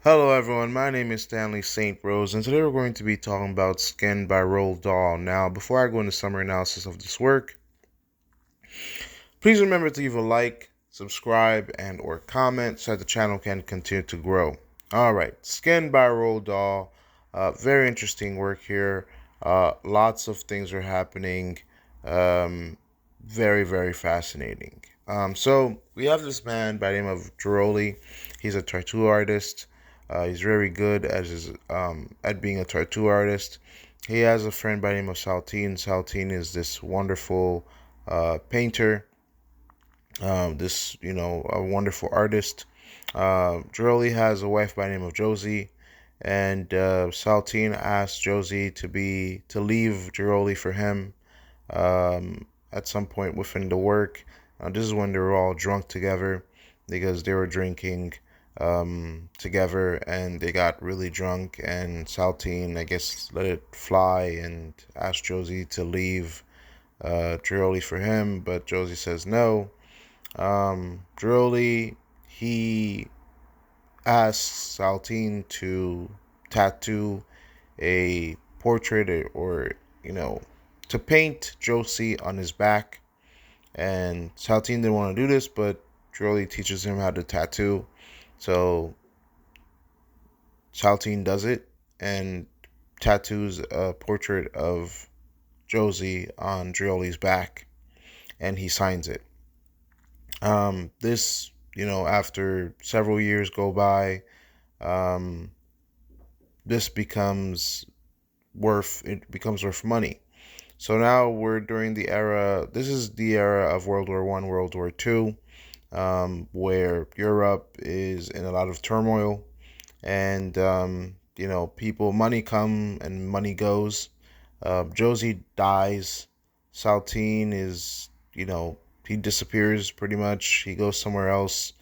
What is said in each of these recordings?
Hello everyone, my name is Stanley St. Rose, and today we're going to be talking about Skin by Roald Dahl. Now, before I go into summary analysis of this work, please remember to leave a like, subscribe, and or comment so that the channel can continue to grow. Alright, Skin by Roald Dahl, very interesting work here. Lots of things are happening, very, very fascinating. So we have this man by the name of Droli. He's a tattoo artist. He's very good at being a tattoo artist. He has a friend by the name of Saltine. Saltine is this wonderful painter. A wonderful artist. Droli has a wife by the name of Josie, and Saltine asks Josie to leave Droli for him at some point within the work. This is when they were all drunk together because they were drinking together and they got really drunk. And Saltine, I guess, let it fly and asked Josie to leave Droli for him, but Josie says no. Droli, he asks Saltine to tattoo a portrait or to paint Josie on his back. And Saltine didn't want to do this, but Droli teaches him how to tattoo. So Saltine does it and tattoos a portrait of Josie on Droli's back, and he signs it. After several years go by, um, this becomes worth money. So now we're during the era. This is the era of World War One, World War Two, where Europe is in a lot of turmoil, and money come and money goes. Josie dies. Saltine is, he disappears pretty much. He goes somewhere else,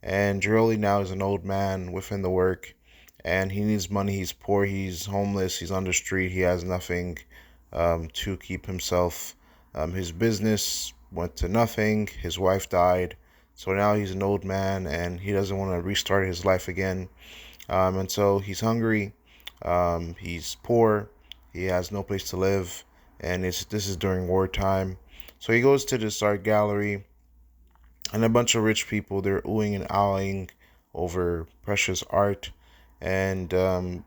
and Giroli now is an old man within the work, and he needs money. He's poor. He's homeless. He's on the street. He has nothing to keep himself. His business went to nothing. His wife died. So now he's an old man and he doesn't want to restart his life again. And so he's hungry. He's poor. He has no place to live. And this is during wartime. So he goes to this art gallery, and a bunch of rich people, they're oohing and ahhing over precious art. And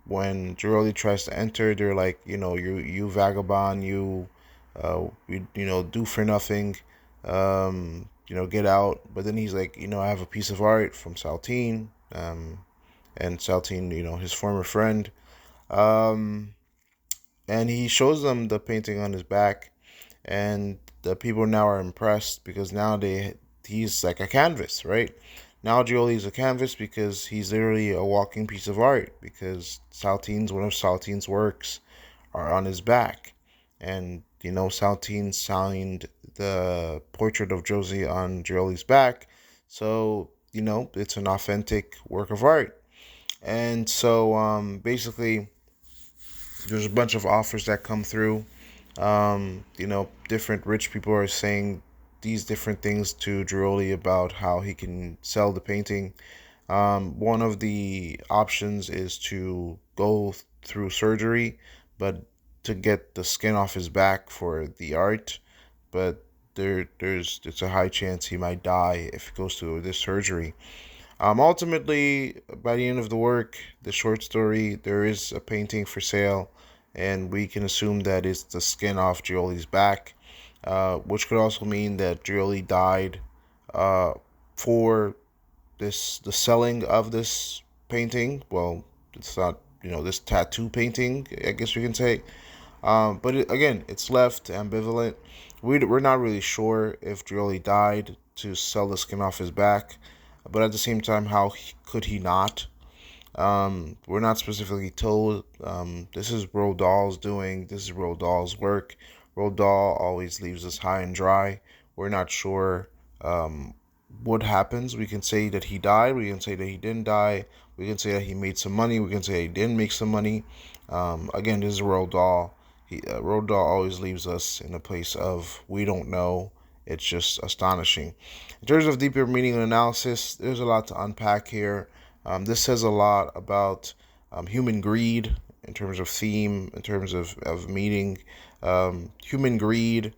when Giroli tries to enter, they're like, you vagabond, you do for nothing, get out. But then he's like, I have a piece of art from Saltine, and Saltine, his former friend, um, and he shows them the painting on his back, and the people now are impressed because now he's like a canvas, right? Now Gioli's a canvas because he's literally a walking piece of art, because one of Saltine's works are on his back. And Saltine signed the portrait of Josie on Gioli's back. So, it's an authentic work of art. And so basically there's a bunch of offers that come through. Different rich people are saying these different things to Giroli about how he can sell the painting. One of the options is to go through surgery, but to get the skin off his back for the art. But it's a high chance he might die if he goes through this surgery. Ultimately, by the end of the work, the short story, there is a painting for sale, and we can assume that it's the skin off Gioli's back, which could also mean that Gioli died uh, for the selling of this painting. Well, it's not, this tattoo painting, I guess we can say. Again, it's left ambivalent. We're not really sure if Gioli died to sell the skin off his back, but at the same time, could he not? We're not specifically told. This is Roald Dahl's doing. This is Roald Dahl's work. Roald Dahl always leaves us high and dry. We're not sure what happens. We can say that he died. We can say that he didn't die. We can say that he made some money. We can say he didn't make some money. Again, this is Roald Dahl. Roald Dahl always leaves us in a place of we don't know. It's just astonishing. In terms of deeper meaning and analysis, there's a lot to unpack here. This says a lot about human greed in terms of theme, in terms of meaning. Human greed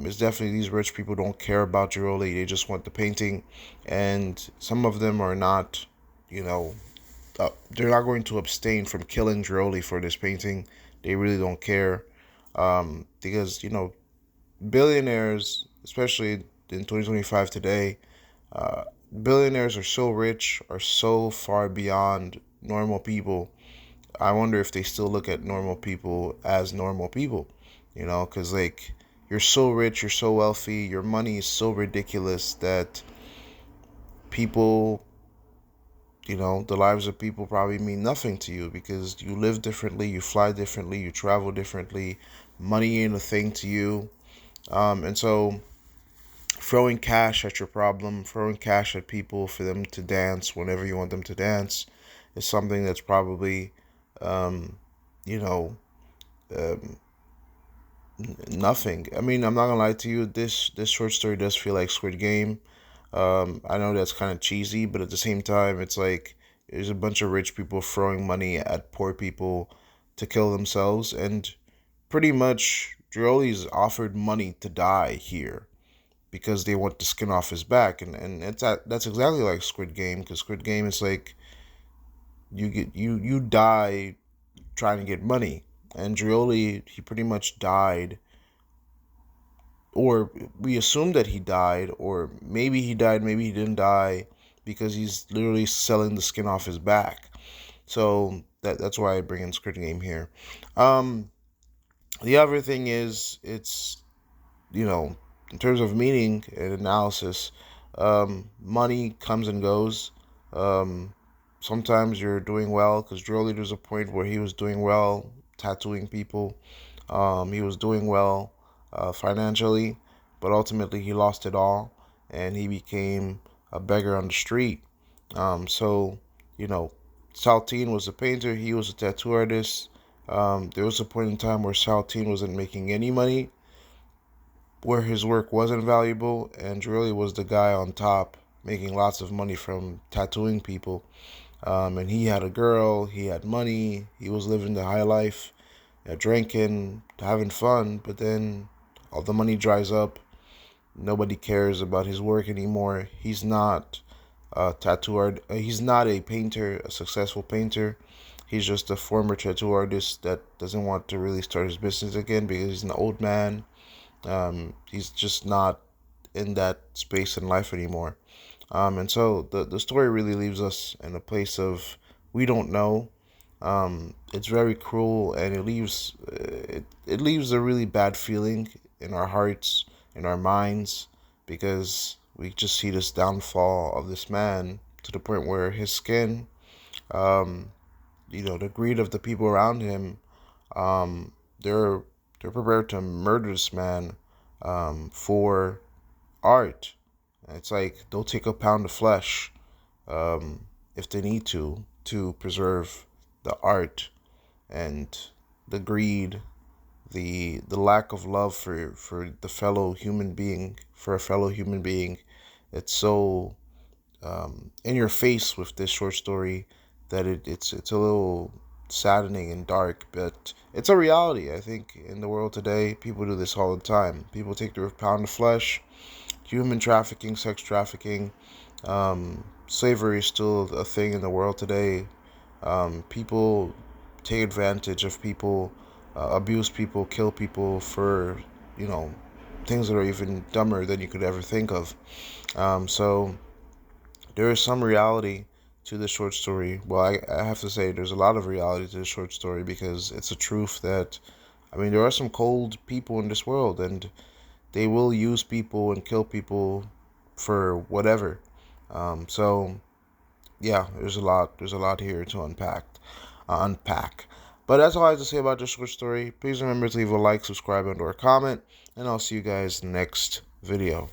is definitely, these rich people don't care about Giroli. They just want the painting. And some of them are not, you know, they're not going to abstain from killing Giroli for this painting. They really don't care. Because, billionaires, especially in 2025 today, uh, billionaires are so rich, are so far beyond normal people. I wonder if they still look at normal people as normal people, because like you're so rich, you're so wealthy, your money is so ridiculous that people, the lives of people probably mean nothing to you because you live differently, you fly differently, you travel differently. Money ain't a thing to you. And so throwing cash at your problem, throwing cash at people for them to dance whenever you want them to dance is something that's probably, um, you know, um, nothing. I mean, I'm not gonna lie to you. This short story does feel like Squid Game. I know that's kind of cheesy, but at the same time, it's like there's a bunch of rich people throwing money at poor people to kill themselves, and pretty much Joli's offered money to die here because they want the skin off his back, and that's exactly like Squid Game, because Squid Game is like you die trying to get money, and Drioli, he pretty much died, or we assume that he died, or maybe he died, maybe he didn't die, because he's literally selling the skin off his back. So that's why I bring in Squid Game here. Um, the other thing is, it's in terms of meaning and analysis, money comes and goes. Um, Sometimes you're doing well, because Drolly, there's a point where he was doing well, tattooing people. He was doing well financially, but ultimately he lost it all and he became a beggar on the street. So, you know, Saltine was a painter, he was a tattoo artist. There was a point in time where Saltine wasn't making any money, where his work wasn't valuable, and really was the guy on top making lots of money from tattooing people. And he had a girl, he had money, he was living the high life, drinking, having fun, but then all the money dries up. Nobody cares about his work anymore. He's not a tattoo art. He's not a painter, a successful painter. He's just a former tattoo artist that doesn't want to really start his business again because he's an old man. He's just not in that space in life anymore. And so the story really leaves us in a place of we don't know. It's very cruel, and it leaves a really bad feeling in our hearts, in our minds, because we just see this downfall of this man to the point where his skin, um, the greed of the people around him, um, they're they're prepared to murder this man for art. It's like they'll take a pound of flesh if they need to preserve the art and the greed, the lack of love for the fellow human being, for a fellow human being. It's so in your face with this short story that it's a little saddening and dark, but it's a reality. I think in the world today, people do this all the time. People take their pound of flesh. Human trafficking, sex trafficking, slavery is still a thing in the world today. People take advantage of people, abuse people, kill people for, you know, things that are even dumber than you could ever think of. So there is some reality to this short story. Well, I have to say there's a lot of reality to this short story because it's a truth that, I mean, there are some cold people in this world, and they will use people and kill people for whatever. So yeah, there's a lot here to unpack. But that's all I have to say about this short story. Please remember to leave a like, subscribe, and or comment, and I'll see you guys next video.